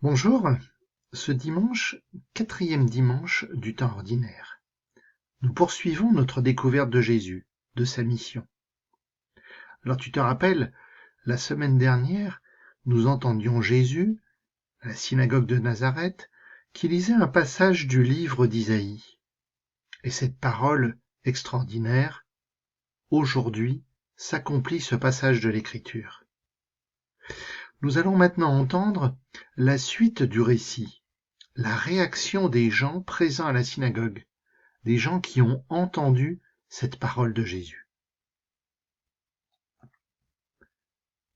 Bonjour, ce dimanche, quatrième dimanche du temps ordinaire. Nous poursuivons notre découverte de Jésus, de sa mission. Alors tu te rappelles, la semaine dernière, nous entendions Jésus, à la synagogue de Nazareth, qui lisait un passage du livre d'Isaïe. Et cette parole extraordinaire, aujourd'hui, s'accomplit ce passage de l'Écriture. Nous allons maintenant entendre la suite du récit, la réaction des gens présents à la synagogue, des gens qui ont entendu cette parole de Jésus.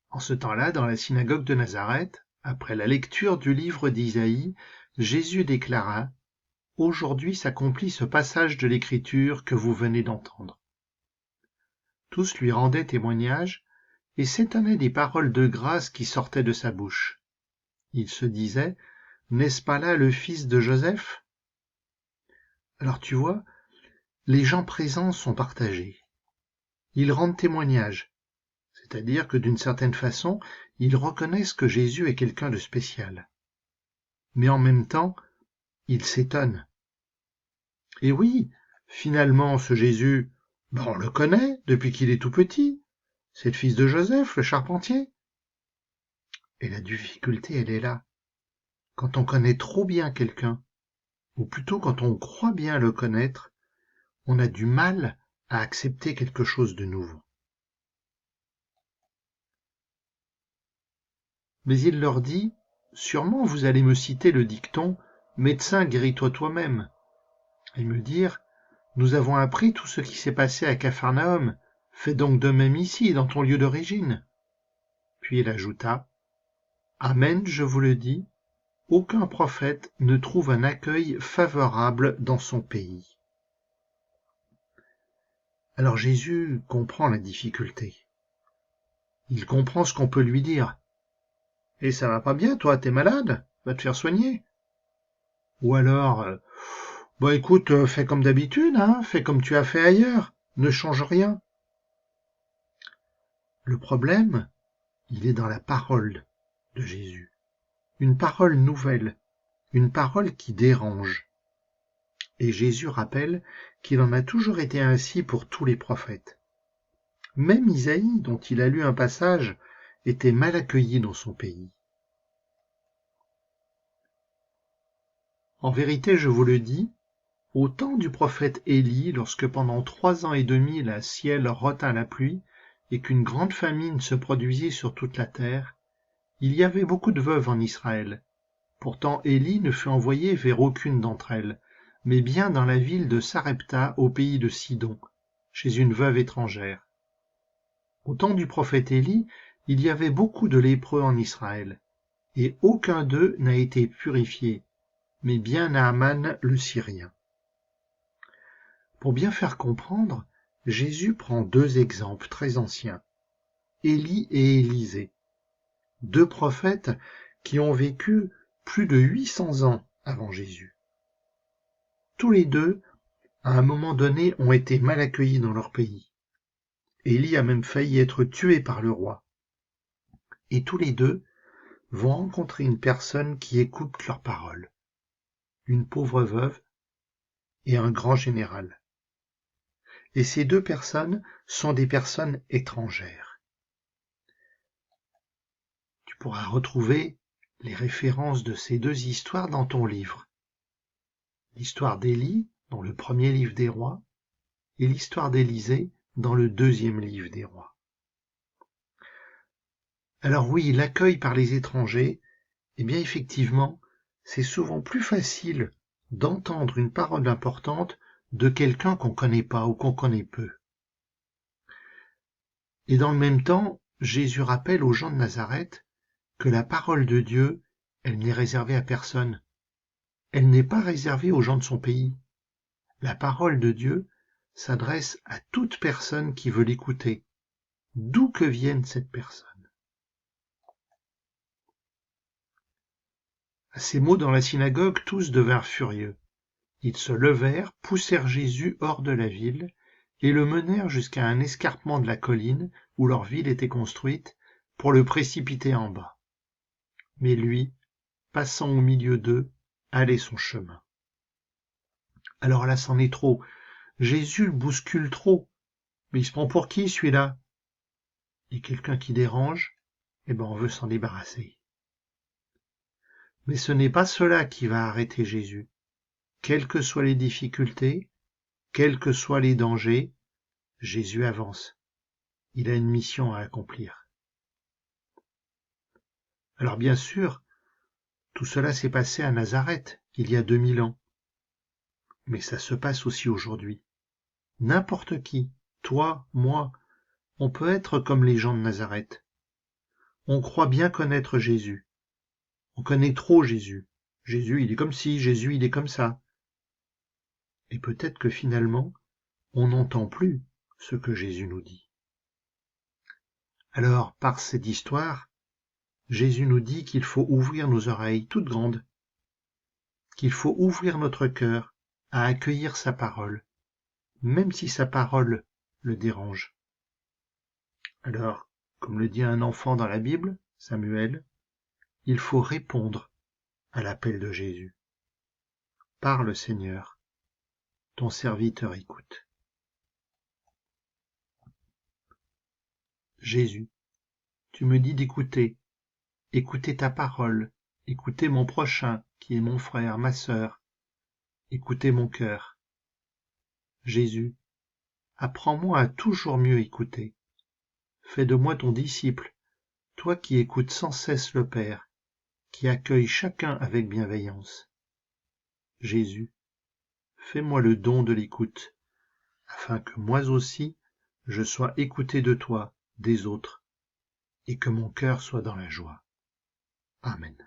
En ce temps-là, dans la synagogue de Nazareth, après la lecture du livre d'Isaïe, Jésus déclara : « Aujourd'hui s'accomplit ce passage de l'Écriture que vous venez d'entendre. » Tous lui rendaient témoignage et s'étonnaient des paroles de grâce qui sortaient de sa bouche. Ils se disaient : « N'est-ce pas là le fils de Joseph ? » Alors tu vois, les gens présents sont partagés. Ils rendent témoignage, c'est-à-dire que d'une certaine façon, ils reconnaissent que Jésus est quelqu'un de spécial. Mais en même temps, ils s'étonnent. Et oui, finalement, ce Jésus, on le connaît depuis qu'il est tout petit. C'est le fils de Joseph, le charpentier. Et la difficulté, elle est là. Quand on connaît trop bien quelqu'un, ou plutôt quand on croit bien le connaître, on a du mal à accepter quelque chose de nouveau. Mais il leur dit : « Sûrement vous allez me citer le dicton « Médecin, guéris-toi toi-même » et me dire : « Nous avons appris tout ce qui s'est passé à Capharnaüm, fais donc de même ici, dans ton lieu d'origine. » Puis il ajouta : « Amen, je vous le dis, aucun prophète ne trouve un accueil favorable dans son pays. » Alors Jésus comprend la difficulté. Il comprend ce qu'on peut lui dire. « Et ça va pas bien, toi, t'es malade ? Va te faire soigner. » Ou alors, écoute, fais comme d'habitude, fais comme tu as fait ailleurs, ne change rien. Le problème, il est dans la parole de Jésus. Une parole nouvelle, une parole qui dérange. Et Jésus rappelle qu'il en a toujours été ainsi pour tous les prophètes. Même Isaïe, dont il a lu un passage, était mal accueilli dans son pays. En vérité, je vous le dis, au temps du prophète Élie, lorsque pendant 3 ans et demi le ciel retint la pluie et qu'une grande famine se produisit sur toute la terre, il y avait beaucoup de veuves en Israël. Pourtant Élie ne fut envoyé vers aucune d'entre elles, mais bien dans la ville de Sarepta au pays de Sidon, chez une veuve étrangère. Au temps du prophète Élie, il y avait beaucoup de lépreux en Israël, et aucun d'eux n'a été purifié, mais bien Naaman le Syrien. Pour bien faire comprendre, Jésus prend 2 exemples très anciens, Élie et Élisée, 2 prophètes qui ont vécu plus de 800 ans avant Jésus. Tous les 2, à un moment donné, ont été mal accueillis dans leur pays. Élie a même failli être tué par le roi. Et tous les 2 vont rencontrer une personne qui écoute leurs paroles, une pauvre veuve et un grand général. Et ces 2 personnes sont des personnes étrangères. Tu pourras retrouver les références de ces 2 histoires dans ton livre. L'histoire d'Élie dans le premier livre des rois et l'histoire d'Élisée dans le 2e livre des rois. Alors oui, l'accueil par les étrangers, eh bien effectivement, c'est souvent plus facile d'entendre une parole importante de quelqu'un qu'on connaît pas ou qu'on connaît peu. Et dans le même temps, Jésus rappelle aux gens de Nazareth que la parole de Dieu, elle n'est réservée à personne. Elle n'est pas réservée aux gens de son pays. La parole de Dieu s'adresse à toute personne qui veut l'écouter, d'où que vienne cette personne. À ces mots dans la synagogue, tous devinrent furieux. Ils se levèrent, poussèrent Jésus hors de la ville, et le menèrent jusqu'à un escarpement de la colline où leur ville était construite, pour le précipiter en bas. Mais lui, passant au milieu d'eux, allait son chemin. Alors là, c'en est trop. Jésus le bouscule trop. Mais il se prend pour qui, celui-là? Et quelqu'un qui dérange, on veut s'en débarrasser. Mais ce n'est pas cela qui va arrêter Jésus. Quelles que soient les difficultés, quels que soient les dangers, Jésus avance. Il a une mission à accomplir. Alors bien sûr, tout cela s'est passé à Nazareth, il y a 2000 ans. Mais ça se passe aussi aujourd'hui. N'importe qui, toi, moi, on peut être comme les gens de Nazareth. On croit bien connaître Jésus. On connaît trop Jésus. Jésus, il est comme ci, Jésus, il est comme ça. Et peut-être que finalement, on n'entend plus ce que Jésus nous dit. Alors, par cette histoire, Jésus nous dit qu'il faut ouvrir nos oreilles toutes grandes, qu'il faut ouvrir notre cœur à accueillir sa parole, même si sa parole le dérange. Alors, comme le dit un enfant dans la Bible, Samuel, il faut répondre à l'appel de Jésus. Parle, Seigneur, ton serviteur écoute. Jésus, tu me dis d'écouter, écouter ta parole, écouter mon prochain, qui est mon frère, ma sœur, écouter mon cœur. Jésus, apprends-moi à toujours mieux écouter. Fais de moi ton disciple, toi qui écoutes sans cesse le Père, qui accueille chacun avec bienveillance. Jésus, fais-moi le don de l'écoute, afin que moi aussi je sois écouté de toi, des autres, et que mon cœur soit dans la joie. Amen.